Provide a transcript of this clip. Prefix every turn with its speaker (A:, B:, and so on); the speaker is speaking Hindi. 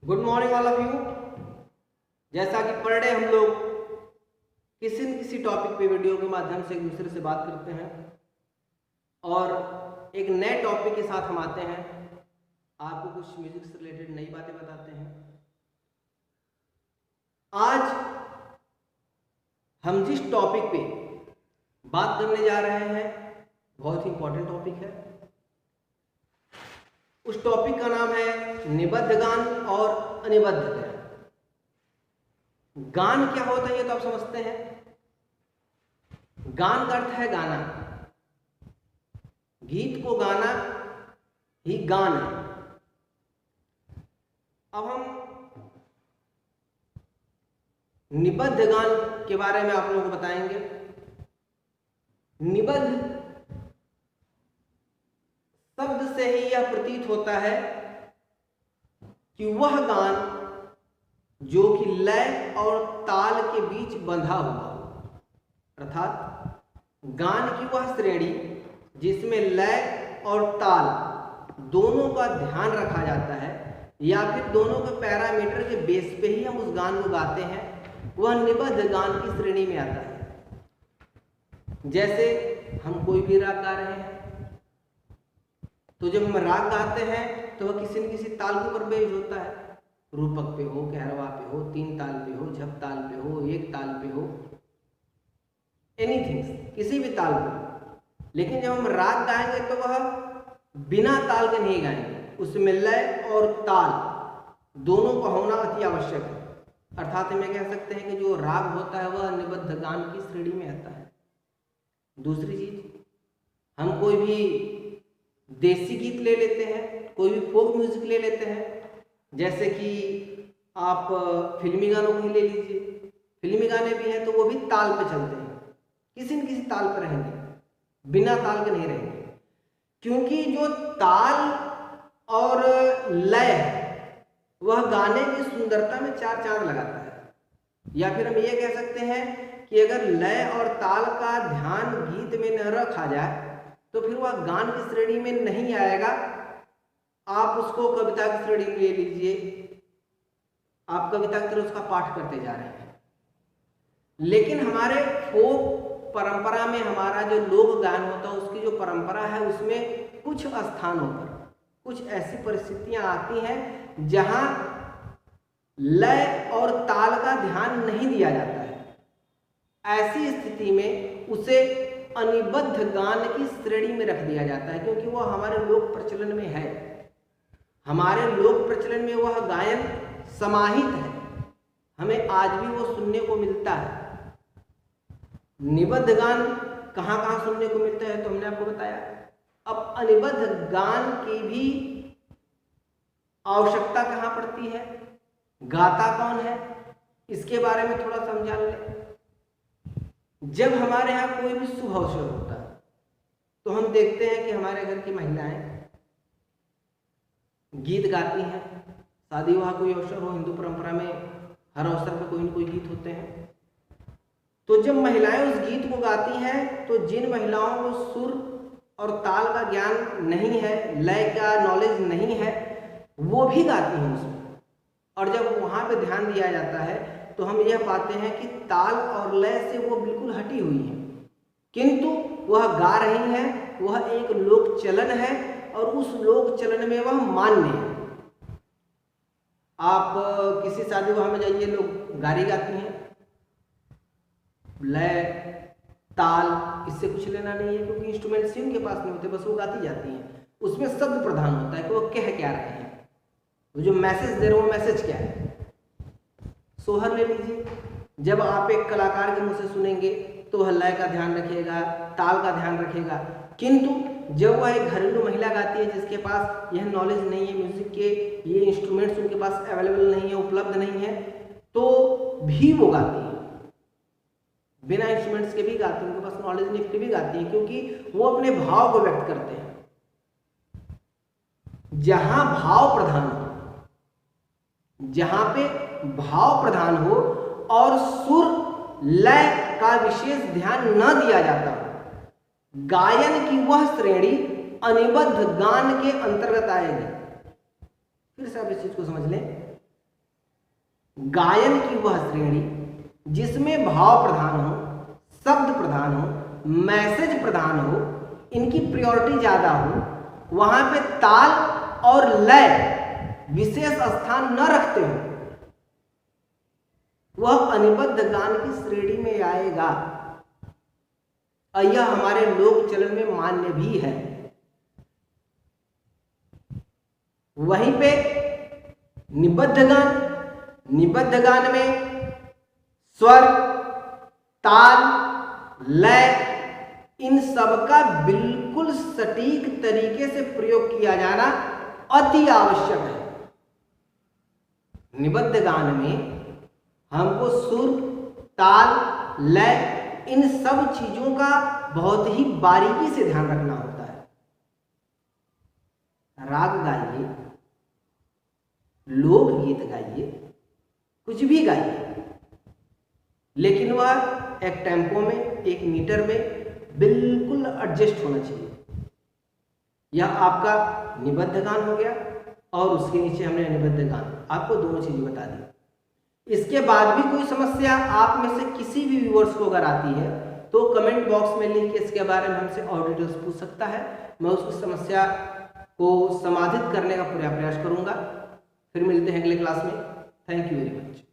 A: Good morning all of you. जैसा कि पर डे हम लोग किसी न किसी टॉपिक पे वीडियो के माध्यम से एक दूसरे से बात करते हैं और एक नए टॉपिक के साथ हम आते हैं, आपको कुछ म्यूजिक से रिलेटेड नई बातें बताते हैं। आज हम जिस टॉपिक पे बात करने जा रहे हैं बहुत ही इंपॉर्टेंट टॉपिक है। उस टॉपिक का नाम है निबद्ध गान और अनिबद्ध गान। गान क्या होता है ये तो आप समझते हैं। गान का अर्थ है गाना, गीत को गाना ही गान है। अब हम निबद्ध गान के बारे में आप लोगों को बताएंगे। निबद्ध शब्द से ही यह प्रतीत होता है कि वह गान जो कि लय और ताल के बीच बंधा हुआ हो, अर्थात गान की वह श्रेणी जिसमें लय और ताल दोनों का ध्यान रखा जाता है या फिर दोनों के पैरामीटर के बेस पे ही हम उस गान को गाते हैं, वह निबद्ध गान की श्रेणी में आता है। जैसे हम कोई भी राग गा रहे हैं तो जब हम राग गाते हैं तो वह किसी न किसी ताल के ऊपर बेस्ड होता है। रूपक पे हो, कहरवा पे हो, तीन ताल पे हो, झप ताल पे हो, एक ताल पे हो, एनीथिंग, किसी भी ताल पे। लेकिन जब हम राग गाएंगे तो वह बिना ताल के नहीं गाएंगे, उसमें लय और ताल दोनों का होना अति आवश्यक है। अर्थात हम कह सकते हैं कि जो राग होता है वह निबद्ध गान की श्रेणी में आता है। दूसरी चीज, हम कोई भी देसी गीत ले लेते हैं, कोई भी फोक म्यूजिक ले लेते हैं, जैसे कि आप फिल्मी गानों को ही ले लीजिए। फिल्मी गाने भी हैं तो वो भी ताल पे चलते हैं, किसी न किसी ताल पर रहेंगे, बिना ताल के नहीं रहेंगे। क्योंकि जो ताल और लय है वह गाने की सुंदरता में चार चांद लगाता है। या फिर हम ये कह सकते हैं कि अगर लय और ताल का ध्यान गीत में न रखा जाए तो फिर वह गान की श्रेणी में नहीं आएगा। आप उसको कविता की श्रेणी में ले लीजिए, आप कविता की तरह उसका पाठ करते जा रहे हैं। लेकिन हमारे फोक परंपरा में हमारा जो लोक गान होता है उसकी जो परंपरा है उसमें कुछ स्थानों पर कुछ ऐसी परिस्थितियां आती हैं जहां लय और ताल का ध्यान नहीं दिया जाता है। ऐसी स्थिति में उसे अनिबद्ध गान की श्रेणी में रख दिया जाता है, क्योंकि वह हमारे लोक प्रचलन में है। हमारे लोक प्रचलन में वह गायन समाहित है, हमें आज भी वो सुनने को मिलता है। निबद्ध गान कहाँ कहाँ सुनने को मिलता है तो हमने आपको बताया। अब अनिबद्ध गान की भी आवश्यकता कहाँ पड़ती है, गाता कौन है, इसके बारे में थोड़ा समझा लें। जब हमारे यहाँ कोई भी शुभ अवसर होता है तो हम देखते हैं कि हमारे घर की महिलाएं गीत गाती हैं। शादी विवाह कोई अवसर हो, हिंदू परंपरा में हर अवसर पर कोई न कोई गीत होते हैं। तो जब महिलाएं उस गीत को गाती हैं तो जिन महिलाओं को सुर और ताल का ज्ञान नहीं है, लय का नॉलेज नहीं है, वो भी गाती हैं उसमें। और जब वहाँ पे ध्यान दिया जाता है तो हम यह पाते हैं कि ताल और लय से वो बिल्कुल हटी हुई है, किंतु वह गा रही है, वह एक लोक चलन है और उस लोक चलन में वह मान्य है। आप किसी शादी विवाह में जाइए, लोग गारी गाती हैं, लय ताल इससे कुछ लेना नहीं है, क्योंकि इंस्ट्रूमेंट्स ही उनके पास नहीं होते, बस वो गाती जाती हैं। उसमें शब्द प्रधान होता है कि वो कह क्या रहे हैं, वो जो मैसेज दे रहे हो मैसेज क्या है। सोहर ले लीजिए, जब आप एक कलाकार के मुंह से सुनेंगे तो वह लय का ध्यान रखेगा, ताल का ध्यान रखेगा, किंतु जब वह एक घरेलू महिला गाती है जिसके पास यह नॉलेज नहीं है, म्यूजिक के ये इंस्ट्रूमेंट्स उनके पास अवेलेबल नहीं है, उपलब्ध नहीं है, तो भी वो गाती है, बिना इंस्ट्रूमेंट्स के भी गाती है, उनके पास नॉलेज नहीं फिर भी गाती है, क्योंकि वो अपने भाव को व्यक्त करते हैं। जहां भाव प्रधान हो, जहां पे भाव प्रधान हो और सुर लय का विशेष ध्यान न दिया जाता हो, गायन की वह श्रेणी अनिबद्ध गान के अंतर्गत आएगी। फिर से आप इस चीज को समझ लें गायन की वह श्रेणी जिसमें भाव प्रधान हो, शब्द प्रधान हो, मैसेज प्रधान हो, इनकी प्रायोरिटी ज्यादा हो, वहां पे ताल और लय विशेष स्थान न रखते हो, वह अनिबद्ध गान की श्रेणी में आएगा। और यह हमारे लोक चलन में मान्य भी है। वहीं पे निबद्ध गान में स्वर, ताल, लय इन सब का बिल्कुल सटीक तरीके से प्रयोग किया जाना अति आवश्यक है। निबद्ध गान में हमको सुर, ताल, लय इन सब चीजों का बहुत ही बारीकी से ध्यान रखना होता है। राग गाइए, लोकगीत गाइए, कुछ भी गाइए, लेकिन वह एक टेम्पो में, एक मीटर में बिल्कुल एडजस्ट होना चाहिए। यह आपका निबद्ध गान हो गया और उसके नीचे हमने अनिबद्ध गान, आपको दोनों चीजें बता दी। इसके बाद भी कोई समस्या आप में से किसी भी व्यूअर्स को अगर आती है तो कमेंट बॉक्स में लिख के इसके बारे में हमसे और डिटेल्स पूछ सकता है। मैं उस समस्या को समाधान करने का पूरा प्रयास करूंगा। फिर मिलते हैं अगले क्लास में। Thank you very much.